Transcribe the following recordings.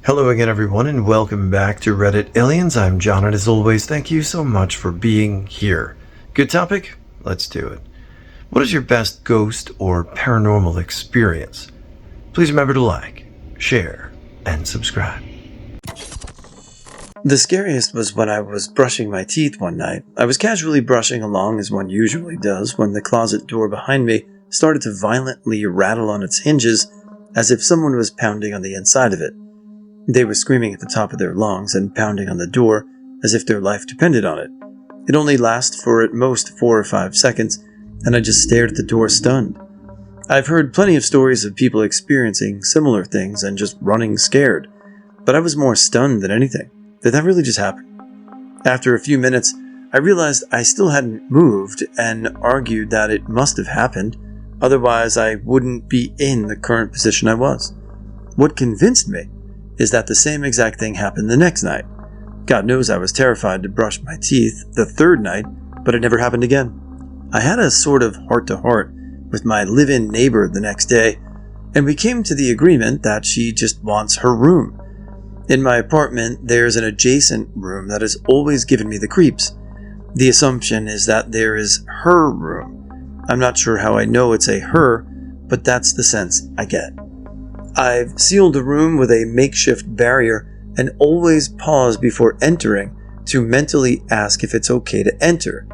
Hello again, everyone, and welcome back to Reddit Aliens. I'm John, and as always, thank you so much for being here. Good topic? Let's do it. What is your best ghost or paranormal experience? Please remember to like, share, and subscribe. The scariest was when I was brushing my teeth one night. I was casually brushing along as one usually does when the closet door behind me started to violently rattle on its hinges as if someone was pounding on the inside of it. They were screaming at the top of their lungs and pounding on the door as if their life depended on it. It only lasted for at most 4 or 5 seconds, and I just stared at the door stunned. I've heard plenty of stories of people experiencing similar things and just running scared, but I was more stunned than anything. Did that really just happen? After a few minutes, I realized I still hadn't moved and argued that it must have happened, otherwise I wouldn't be in the current position I was. What convinced me is that the same exact thing happened the next night. God knows I was terrified to brush my teeth the third night, but it never happened again. I had a sort of heart-to-heart with my live-in neighbor the next day, and we came to the agreement that she just wants her room. In my apartment, there's an adjacent room that has always given me the creeps. The assumption is that there is her room. I'm not sure how I know it's a her, but that's the sense I get. I've sealed the room with a makeshift barrier and always pause before entering to mentally ask if it's okay to enter.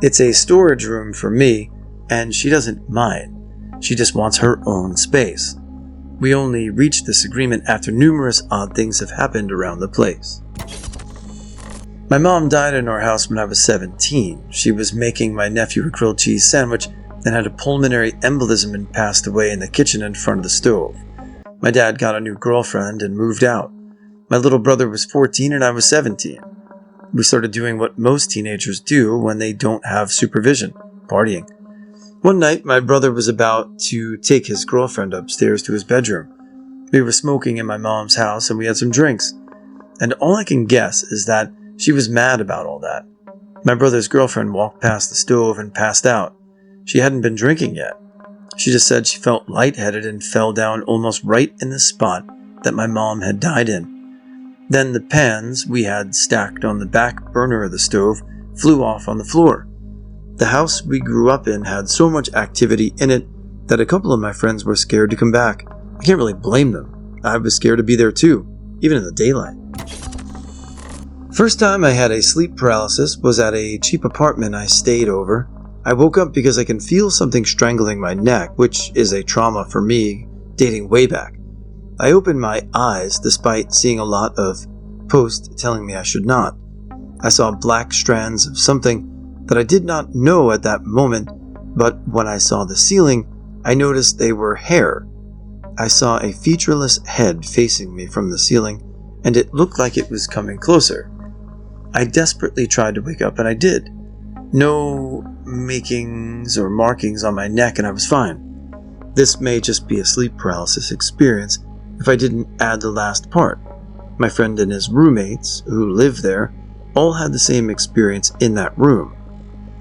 It's a storage room for me, and she doesn't mind. She just wants her own space. We only reached this agreement after numerous odd things have happened around the place. My mom died in our house when I was 17. She was making my nephew a grilled cheese sandwich and had a pulmonary embolism and passed away in the kitchen in front of the stove. My dad got a new girlfriend and moved out. My little brother was 14 and I was 17. We started doing what most teenagers do when they don't have supervision, partying. One night, my brother was about to take his girlfriend upstairs to his bedroom. We were smoking in my mom's house and we had some drinks. And all I can guess is that she was mad about all that. My brother's girlfriend walked past the stove and passed out. She hadn't been drinking yet. She just said she felt lightheaded and fell down almost right in the spot that my mom had died in. Then the pans we had stacked on the back burner of the stove flew off on the floor. The house we grew up in had so much activity in it that a couple of my friends were scared to come back. I can't really blame them. I was scared to be there too, even in the daylight. First time I had a sleep paralysis was at a cheap apartment I stayed over. I woke up because I can feel something strangling my neck, which is a trauma for me dating way back. I opened my eyes despite seeing a lot of posts telling me I should not. I saw black strands of something that I did not know at that moment, but when I saw the ceiling, I noticed they were hair. I saw a featureless head facing me from the ceiling, and it looked like it was coming closer. I desperately tried to wake up, and I did. No makings or markings on my neck, and I was fine. This may just be a sleep paralysis experience if I didn't add the last part. My friend and his roommates, who live there, all had the same experience in that room.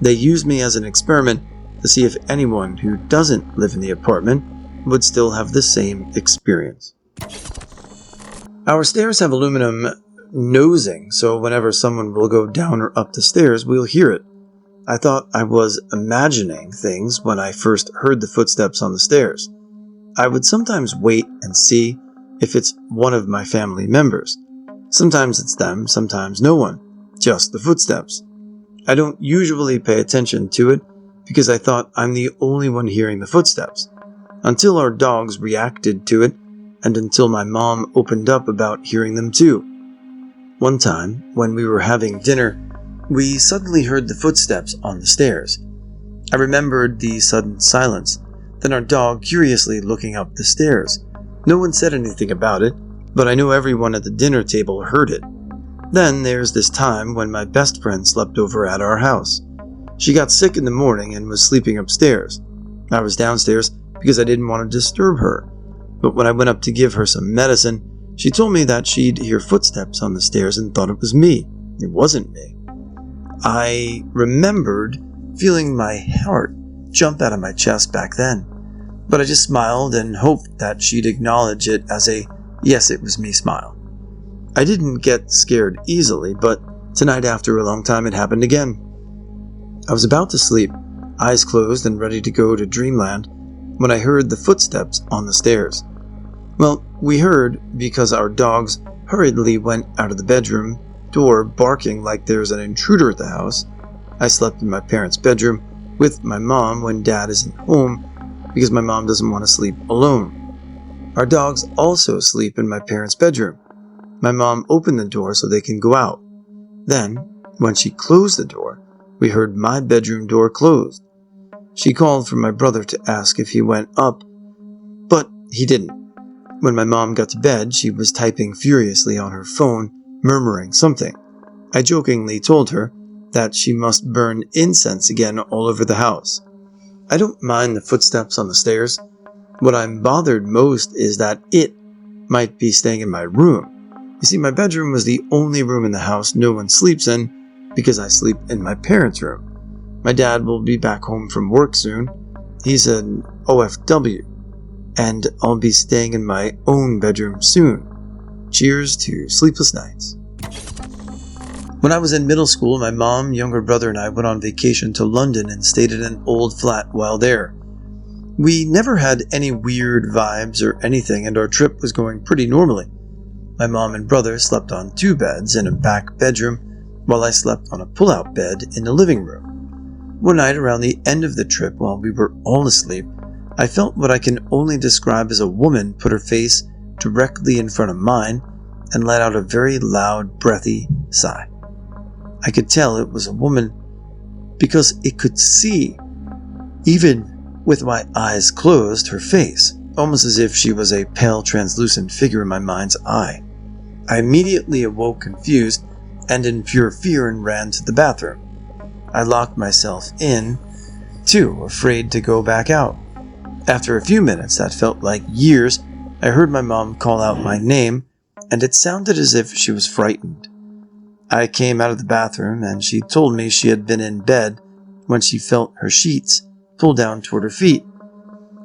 They used me as an experiment to see if anyone who doesn't live in the apartment would still have the same experience. Our stairs have aluminum nosing, so whenever someone will go down or up the stairs, we'll hear it. I thought I was imagining things when I first heard the footsteps on the stairs. I would sometimes wait and see if it's one of my family members. Sometimes it's them, sometimes no one, just the footsteps. I don't usually pay attention to it because I thought I'm the only one hearing the footsteps, until our dogs reacted to it and until my mom opened up about hearing them too. One time, when we were having dinner, we suddenly heard the footsteps on the stairs. I remembered the sudden silence, then our dog curiously looking up the stairs. No one said anything about it, but I know everyone at the dinner table heard it. Then there's this time when my best friend slept over at our house. She got sick in the morning and was sleeping upstairs. I was downstairs because I didn't want to disturb her, but when I went up to give her some medicine, she told me that she'd hear footsteps on the stairs and thought it was me. It wasn't me. I remembered feeling my heart jump out of my chest back then, but I just smiled and hoped that she'd acknowledge it as a "yes, it was me" smile. I didn't get scared easily, but tonight after a long time it happened again. I was about to sleep, eyes closed and ready to go to dreamland, when I heard the footsteps on the stairs. Well, we heard because our dogs hurriedly went out of the bedroom door barking like there's an intruder at the house. I slept in my parents' bedroom with my mom when Dad isn't home because my mom doesn't want to sleep alone. Our dogs also sleep in my parents' bedroom. My mom opened the door so they can go out. Then, when she closed the door, we heard my bedroom door closed. She called for my brother to ask if he went up, but he didn't. When my mom got to bed, she was typing furiously on her phone, murmuring something. I jokingly told her that she must burn incense again all over the house. I don't mind the footsteps on the stairs. What I'm bothered most is that it might be staying in my room. You see, my bedroom was the only room in the house no one sleeps in because I sleep in my parents' room. My dad will be back home from work soon. He's an OFW. And I'll be staying in my own bedroom soon. Cheers to sleepless nights. When I was in middle school, my mom, younger brother, and I went on vacation to London and stayed in an old flat while there. We never had any weird vibes or anything, and our trip was going pretty normally. My mom and brother slept on 2 beds in a back bedroom, while I slept on a pull-out bed in the living room. One night around the end of the trip, while we were all asleep, I felt what I can only describe as a woman put her face directly in front of mine and let out a very loud, breathy sigh. I could tell it was a woman because it could see, even with my eyes closed, her face, almost as if she was a pale, translucent figure in my mind's eye. I immediately awoke confused and in pure fear and ran to the bathroom. I locked myself in, too afraid to go back out. After a few minutes that felt like years, I heard my mom call out my name, and it sounded as if she was frightened. I came out of the bathroom, and she told me she had been in bed when she felt her sheets pull down toward her feet.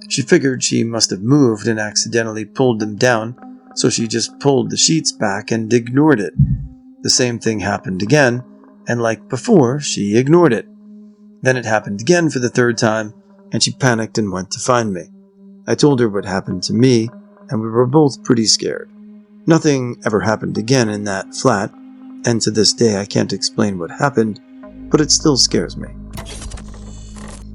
She figured she must have moved and accidentally pulled them down, so she just pulled the sheets back and ignored it. The same thing happened again, and like before, she ignored it. Then it happened again for the 3rd time, and she panicked and went to find me. I told her what happened to me, and we were both pretty scared. Nothing ever happened again in that flat, and to this day I can't explain what happened, but it still scares me.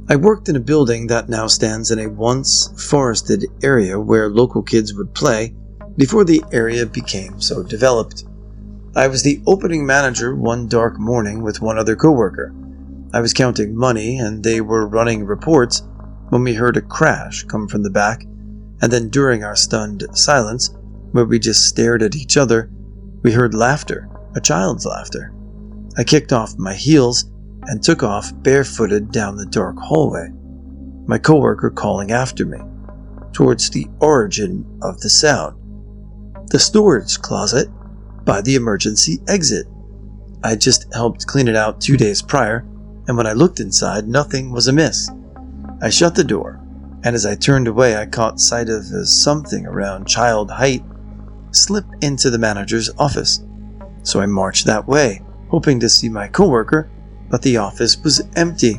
I worked in a building that now stands in a once forested area where local kids would play before the area became so developed. I was the opening manager one dark morning with one other coworker. I was counting money and they were running reports when we heard a crash come from the back, and then during our stunned silence, where we just stared at each other, we heard laughter, a child's laughter. I kicked off my heels and took off barefooted down the dark hallway, my coworker calling after me, towards the origin of the sound. The storage closet by the emergency exit. I had just helped clean it out 2 days prior, and when I looked inside, nothing was amiss. I shut the door, and as I turned away, I caught sight of something around child height slip into the manager's office. So I marched that way, hoping to see my coworker, but the office was empty.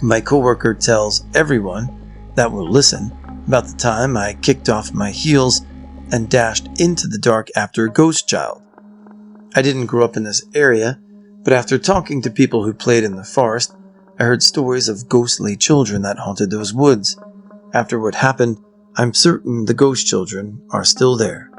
My coworker tells everyone that will listen about the time I kicked off my heels and dashed into the dark after a ghost child. I didn't grow up in this area, but after talking to people who played in the forest, I heard stories of ghostly children that haunted those woods. After what happened, I'm certain the ghost children are still there.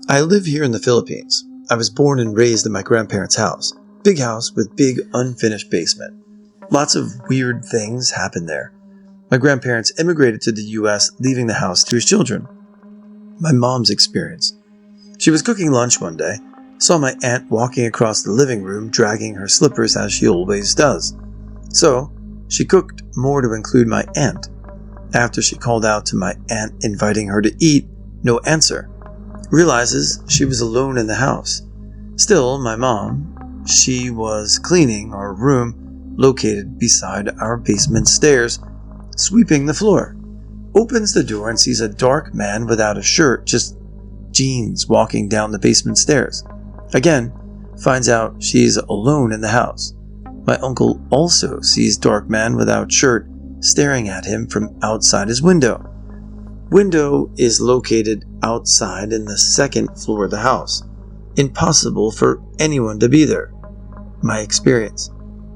I live here in the Philippines. I was born and raised in my grandparents' house. Big house with big unfinished basement. Lots of weird things happen there. My grandparents immigrated to the US, leaving the house to his children. My mom's experience. She was cooking lunch one day, saw my aunt walking across the living room dragging her slippers as she always does. So, she cooked more to include my aunt. After she called out to my aunt inviting her to eat, no answer. Realizes she was alone in the house. Still, my mom, she was cleaning our room located beside our basement stairs, sweeping the floor. Opens the door and sees a dark man without a shirt just jeans walking down the basement stairs. Again, finds out she's alone in the house. My uncle also sees dark man without shirt staring at him from outside his window. Window is located outside in the second floor of the house. Impossible for anyone to be there. My experience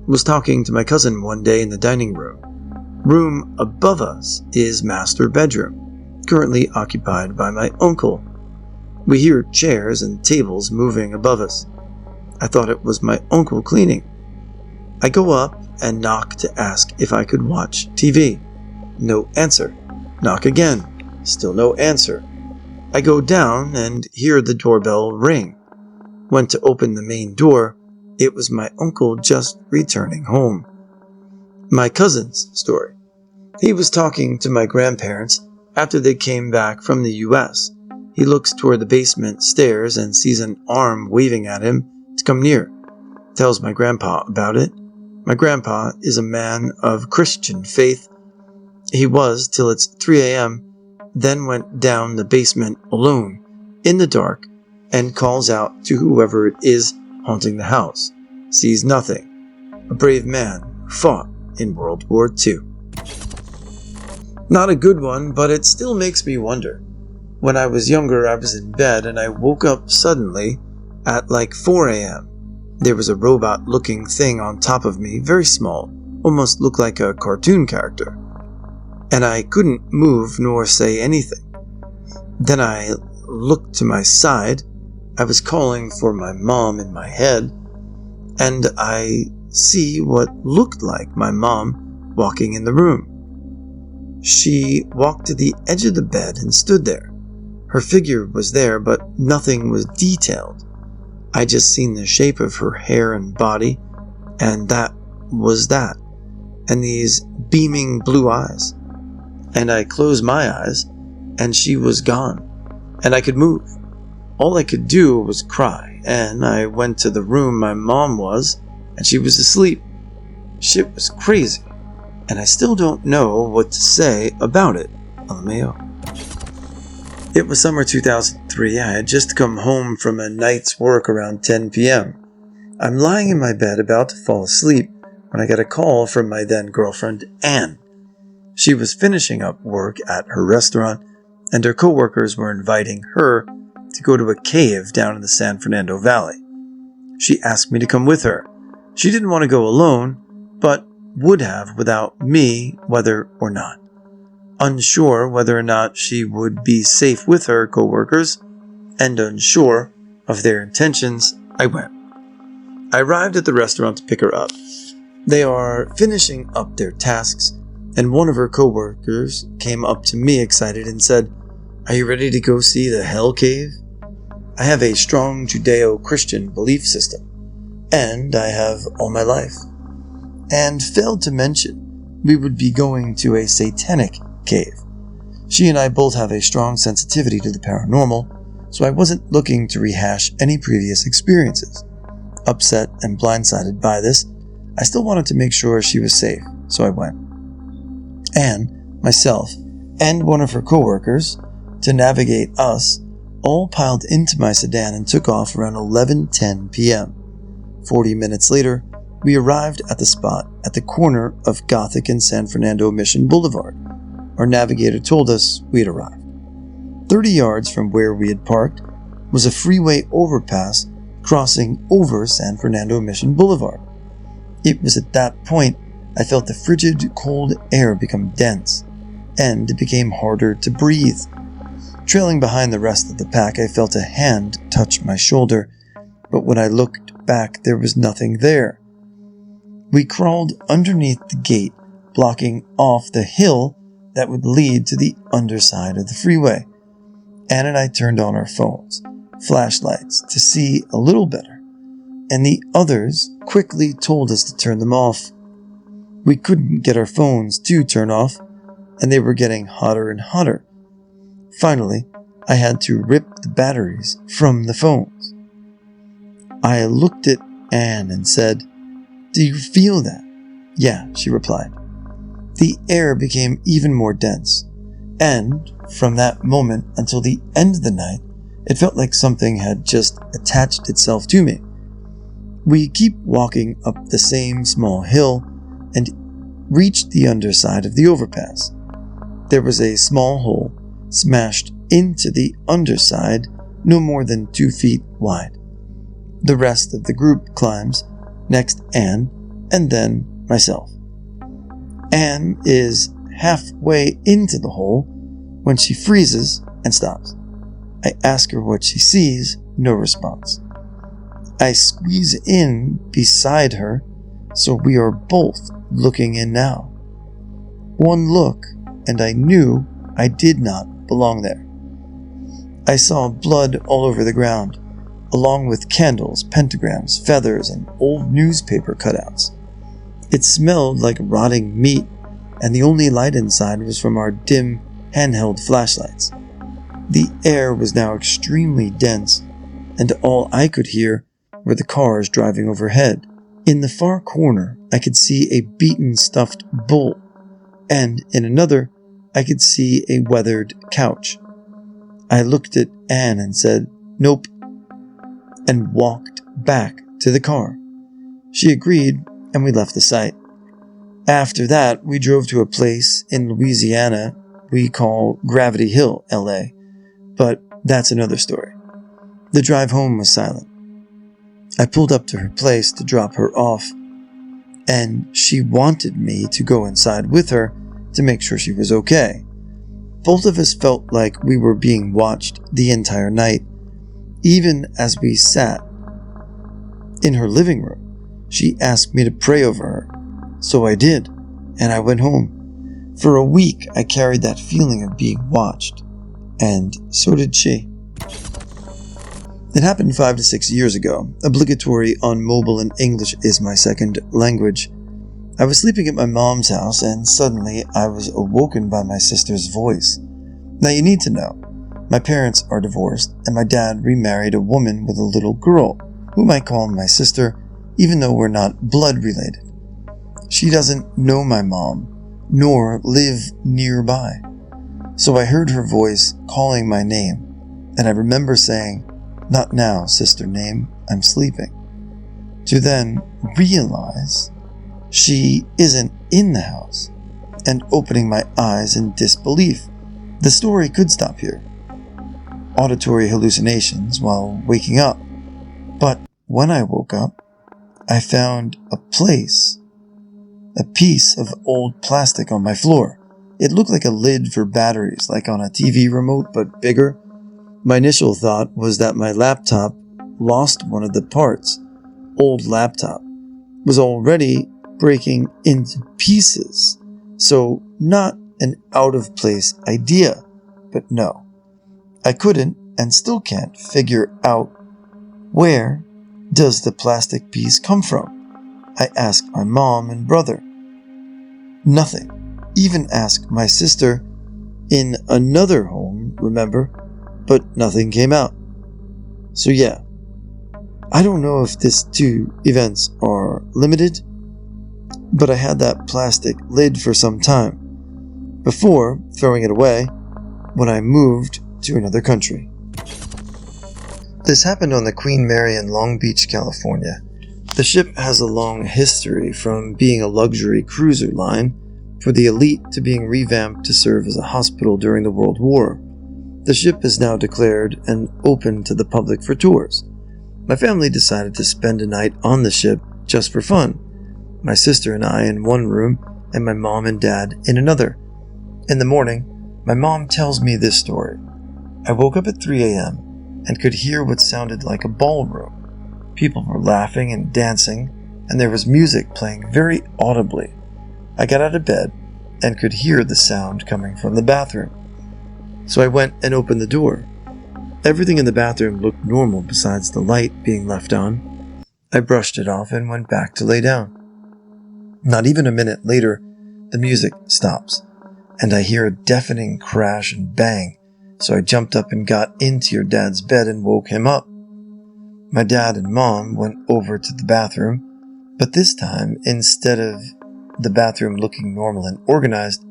was talking to my cousin one day in the dining room. Room above us is master bedroom, currently occupied by my uncle. We hear chairs and tables moving above us. I thought it was my uncle cleaning. I go up and knock to ask if I could watch TV. No answer. Knock again. Still no answer. I go down and hear the doorbell ring. Went to open the main door. It was my uncle just returning home. My cousin's story. He was talking to my grandparents after they came back from the US. He looks toward the basement stairs and sees an arm waving at him to come near. Tells my grandpa about it. My grandpa is a man of Christian faith. He was till it's 3 a.m., then went down the basement alone, in the dark, and calls out to whoever it is haunting the house. Sees nothing. A brave man who fought in World War II. Not a good one, but it still makes me wonder. When I was younger, I was in bed and I woke up suddenly at like 4 a.m. There was a robot-looking thing on top of me, very small, almost looked like a cartoon character. And I couldn't move nor say anything. Then I looked to my side. I was calling for my mom in my head, and I see what looked like my mom walking in the room. She walked to the edge of the bed and stood there. Her figure was there, but nothing was detailed. I just seen the shape of her hair and body, and that was that. And these beaming blue eyes. And I closed my eyes, and she was gone. And I could move. All I could do was cry, and I went to the room my mom was, and she was asleep. Shit was crazy, and I still don't know what to say about it. LMAO. It was summer 2003. I had just come home from a night's work around 10 p.m. I'm lying in my bed about to fall asleep when I got a call from my then girlfriend, Anne. She was finishing up work at her restaurant, and her coworkers were inviting her to go to a cave down in the San Fernando Valley. She asked me to come with her. She didn't want to go alone, but would have without me, whether or not. Unsure whether or not she would be safe with her coworkers, and unsure of their intentions, I went. I arrived at the restaurant to pick her up. They are finishing up their tasks, and one of her coworkers came up to me excited and said, "Are you ready to go see the Hell Cave? I have a strong Judeo-Christian belief system, and I have all my life." And failed to mention, we would be going to a satanic cave. She and I both have a strong sensitivity to the paranormal, so I wasn't looking to rehash any previous experiences. Upset and blindsided by this, I still wanted to make sure she was safe, so I went. Anne, myself, and one of her coworkers, to navigate us, all piled into my sedan and took off around 11:10 p.m. 40 minutes later, we arrived at the spot at the corner of Gothic and San Fernando Mission Boulevard. Our navigator told us we had arrived. 30 yards from where we had parked was a freeway overpass crossing over San Fernando Mission Boulevard. It was at that point I felt the frigid, cold air become dense, and it became harder to breathe. Trailing behind the rest of the pack, I felt a hand touch my shoulder, but when I looked back, there was nothing there. We crawled underneath the gate, blocking off the hill that would lead to the underside of the freeway. Anne and I turned on our phones, flashlights, to see a little better, and the others quickly told us to turn them off. We couldn't get our phones to turn off, and they were getting hotter and hotter. Finally, I had to rip the batteries from the phones. I looked at Anne and said, "Do you feel that?" "Yeah," she replied. The air became even more dense, and from that moment until the end of the night, It felt like something had just attached itself to me. We keep walking up the same small hill and reached the underside of the overpass. There was a small hole smashed into the underside, no more than 2 feet wide. The rest of the group climbs, next Anne, and then myself. Anne is halfway into the hole when she freezes and stops. I ask her what she sees, no response. I squeeze in beside her, so we are both looking in now. One look, and I knew I did not belong there. I saw blood all over the ground, along with candles, pentagrams, feathers, and old newspaper cutouts. It smelled like rotting meat, and the only light inside was from our dim, handheld flashlights. The air was now extremely dense, and all I could hear were the cars driving overhead. In the far corner, I could see a beaten stuffed bull, and in another, I could see a weathered couch. I looked at Anne and said, "Nope," and walked back to the car. She agreed, and we left the site. After that, we drove to a place in Louisiana we call Gravity Hill, LA, but that's another story. The drive home was silent. I pulled up to her place to drop her off, and she wanted me to go inside with her to make sure she was okay. Both of us felt like we were being watched the entire night, even as we sat in her living room. She asked me to pray over her, so I did, and I went home. For a week, I carried that feeling of being watched, and so did she. It happened 5 to 6 years ago. Obligatory on mobile and English is my second language. I was sleeping at my mom's house, and suddenly I was awoken by my sister's voice. Now you need to know, my parents are divorced, and my dad remarried a woman with a little girl, whom I call my sister, even though we're not blood related. She doesn't know my mom, nor live nearby. So I heard her voice calling my name, and I remember saying, "Not now, sister name, I'm sleeping," to then realize she isn't in the house, and opening my eyes in disbelief. The story could stop here. Auditory hallucinations while waking up. But when I woke up, I found a piece of old plastic on my floor. It looked like a lid for batteries, like on a TV remote, but bigger. My initial thought was that my laptop lost one of the parts. Old laptop was already breaking into pieces, so not an out-of-place idea. But no, I couldn't and still can't figure out where does the plastic piece come from. I asked my mom and brother. Nothing. Even asked my sister in another home, remember? But nothing came out. So yeah, I don't know if these two events are limited, but I had that plastic lid for some time, before throwing it away when I moved to another country. This happened on the Queen Mary in Long Beach, California. The ship has a long history, from being a luxury cruiser line for the elite to being revamped to serve as a hospital during the World War. The ship is now declared and open to the public for tours. My family decided to spend a night on the ship just for fun. My sister and I in one room, and my mom and dad in another. In the morning, my mom tells me this story. I woke up at 3 a.m. and could hear what sounded like a ballroom. People were laughing and dancing, and there was music playing very audibly. I got out of bed and could hear the sound coming from the bathroom. So I went and opened the door. Everything in the bathroom looked normal besides the light being left on. I brushed it off and went back to lay down. Not even a minute later, the music stops, and I hear a deafening crash and bang, so I jumped up and got into your dad's bed and woke him up. My dad and mom went over to the bathroom, but this time, instead of the bathroom looking normal and organized,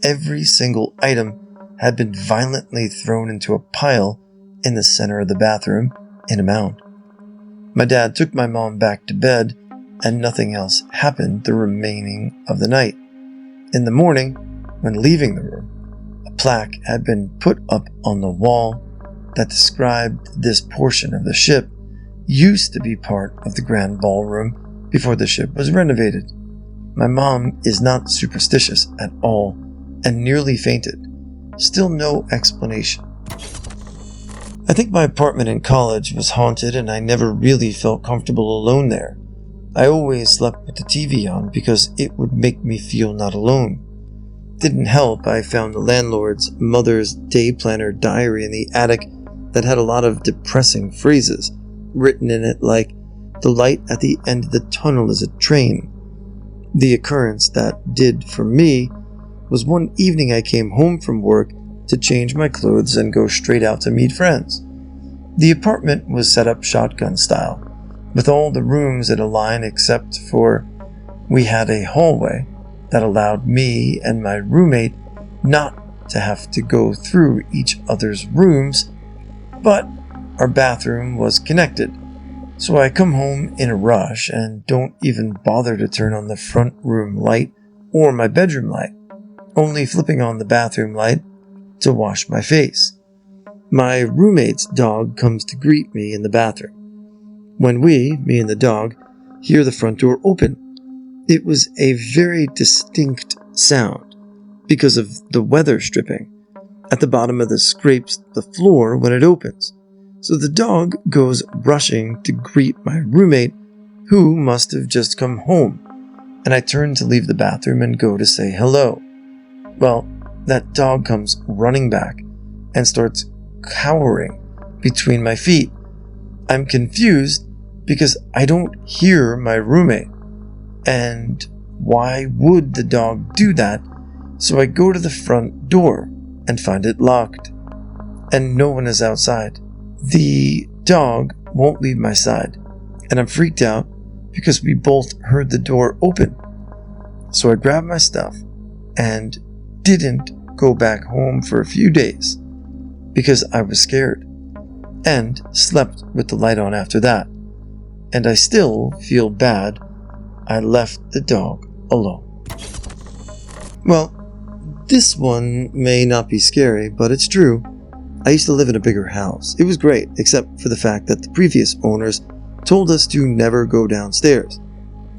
every single item had been violently thrown into a pile in the center of the bathroom in a mound. My dad took my mom back to bed, and nothing else happened the remaining of the night. In the morning, when leaving the room, a plaque had been put up on the wall that described this portion of the ship used to be part of the grand ballroom before the ship was renovated. My mom is not superstitious at all and nearly fainted. Still no explanation. I think my apartment in college was haunted and I never really felt comfortable alone there. I always slept with the TV on because it would make me feel not alone. Didn't help, I found the landlord's mother's day planner diary in the attic that had a lot of depressing phrases written in it, like, "The light at the end of the tunnel is a train." The occurrence that did for me was one evening I came home from work to change my clothes and go straight out to meet friends. The apartment was set up shotgun style, with all the rooms in a line except for we had a hallway that allowed me and my roommate not to have to go through each other's rooms, but our bathroom was connected. So I come home in a rush and don't even bother to turn on the front room light or my bedroom light, only flipping on the bathroom light to wash my face. My roommate's dog comes to greet me in the bathroom. When me and the dog, hear the front door open, it was a very distinct sound because of the weather stripping at the bottom of the scrapes the floor when it opens. So the dog goes rushing to greet my roommate, who must have just come home, and I turn to leave the bathroom and go to say hello. Well, that dog comes running back and starts cowering between my feet. I'm confused because I don't hear my roommate. And why would the dog do that? So I go to the front door and find it locked. And no one is outside. The dog won't leave my side. And I'm freaked out because we both heard the door open. So I grabbed my stuff and didn't go back home for a few days because I was scared, and slept with the light on after that. And I still feel bad I left the dog alone. Well, this one may not be scary, but it's true. I used to live in a bigger house. It was great, except for the fact that the previous owners told us to never go downstairs.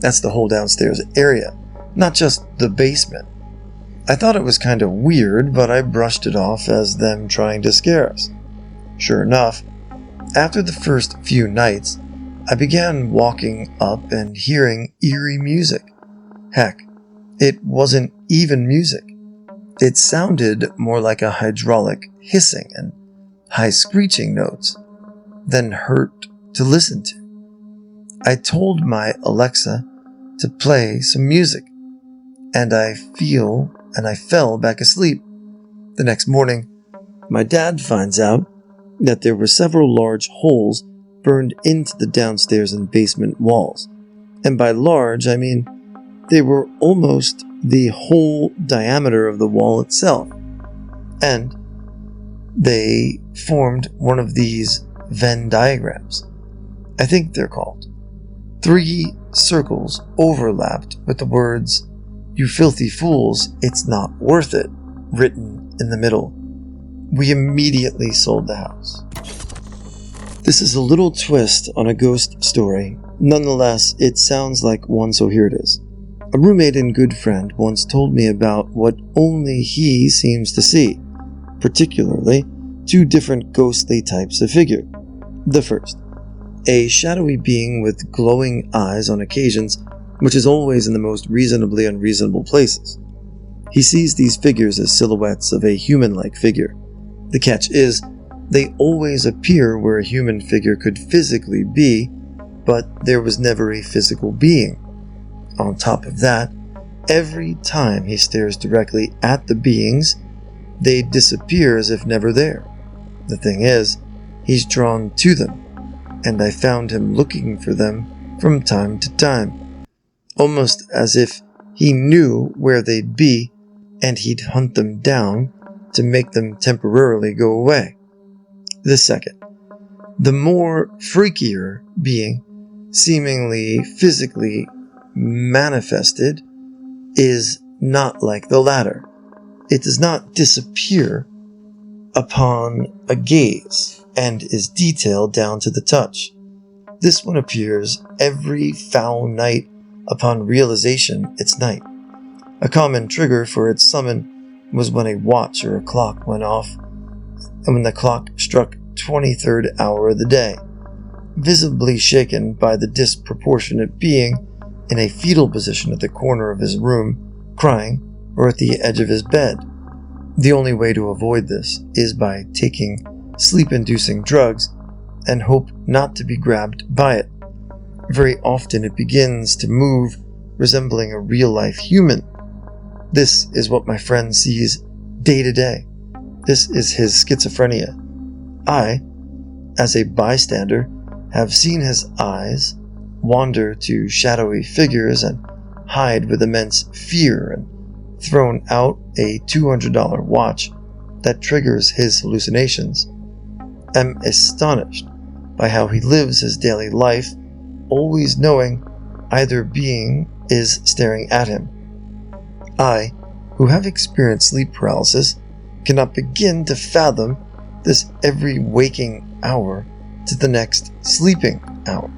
That's the whole downstairs area, not just the basement. I thought it was kind of weird, but I brushed it off as them trying to scare us. Sure enough, after the first few nights, I began walking up and hearing eerie music. Heck, it wasn't even music. It sounded more like a hydraulic hissing and high screeching notes than hurt to listen to. I told my Alexa to play some music, and I fell back asleep. The next morning, my dad finds out that there were several large holes burned into the downstairs and basement walls. And by large, I mean they were almost the whole diameter of the wall itself. And they formed one of these Venn diagrams. I think they're called. 3 circles overlapped with the words, "You filthy fools, it's not worth it," written in the middle. We immediately sold the house. This is a little twist on a ghost story. Nonetheless, it sounds like one, so here it is. A roommate and good friend once told me about what only he seems to see, particularly 2 different ghostly types of figure. The first, a shadowy being with glowing eyes on occasions, which is always in the most reasonably unreasonable places. He sees these figures as silhouettes of a human-like figure. The catch is, they always appear where a human figure could physically be, but there was never a physical being. On top of that, every time he stares directly at the beings, they disappear as if never there. The thing is, he's drawn to them, and I found him looking for them from time to time, almost as if he knew where they'd be and he'd hunt them down to make them temporarily go away. The second, the more freakier being, seemingly physically manifested, is not like the latter. It does not disappear upon a gaze and is detailed down to the touch. This one appears every foul night upon realization it's night. A common trigger for its summon was when a watch or a clock went off, and when the clock struck 23rd hour of the day, visibly shaken by the disproportionate being in a fetal position at the corner of his room, crying, or at the edge of his bed. The only way to avoid this is by taking sleep-inducing drugs and hope not to be grabbed by it. Very often it begins to move, resembling a real-life human. This is what my friend sees day to day. This is his schizophrenia. I, as a bystander, have seen his eyes wander to shadowy figures and hide with immense fear, and thrown out a $200 watch that triggers his hallucinations. Am astonished by how he lives his daily life, always knowing either being is staring at him. I, who have experienced sleep paralysis, cannot begin to fathom this every waking hour to the next sleeping hour.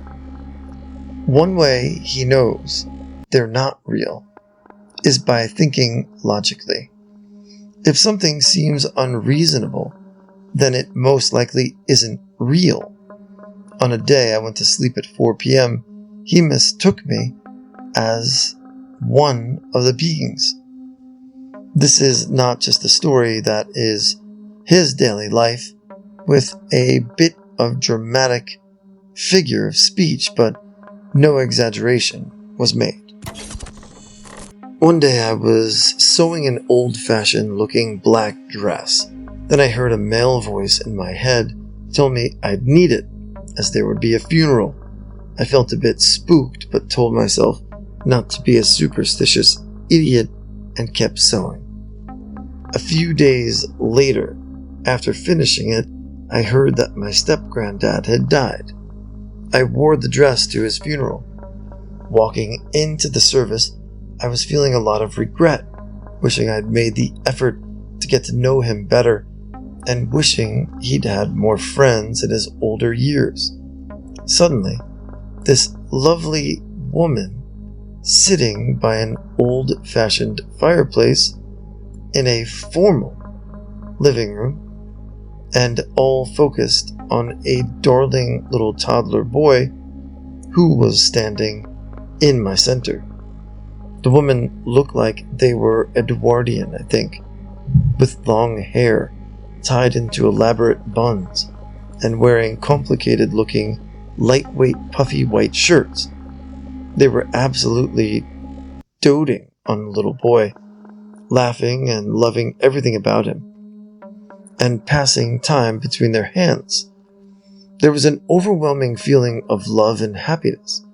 One way he knows they're not real is by thinking logically. If something seems unreasonable, then it most likely isn't real. On a day I went to sleep at 4 p.m., he mistook me as one of the beings. This is not just a story that is his daily life, with a bit of dramatic figure of speech, but no exaggeration was made. One day I was sewing an old-fashioned looking black dress. Then I heard a male voice in my head tell me I'd need it, as there would be a funeral. I felt a bit spooked, but told myself not to be a superstitious idiot and kept sewing. A few days later, after finishing it, I heard that my step-granddad had died. I wore the dress to his funeral. Walking into the service, I was feeling a lot of regret, wishing I'd made the effort to get to know him better, and wishing he'd had more friends in his older years. Suddenly, this lovely woman sitting by an old-fashioned fireplace in a formal living room, and all focused on a darling little toddler boy who was standing in my center. The woman looked like they were Edwardian, I think, with long hair tied into elaborate buns and wearing complicated-looking, lightweight, puffy white shirts. They were absolutely doting on the little boy, laughing and loving everything about him, and passing time between their hands. There was an overwhelming feeling of love and happiness,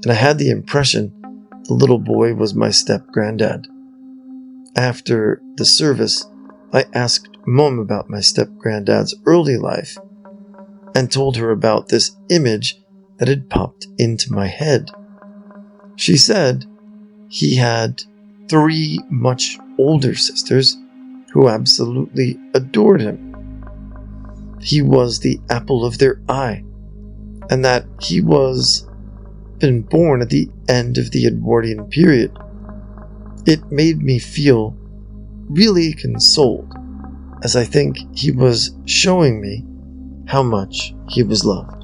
and I had the impression the little boy was my step-granddad. After the service, I asked Mom about my step-granddad's early life and told her about this image that had popped into my head. She said he had 3 much older sisters who absolutely adored him. He was the apple of their eye, and that he was been born at the end of the Edwardian period. It made me feel really consoled, as I think he was showing me how much he was loved.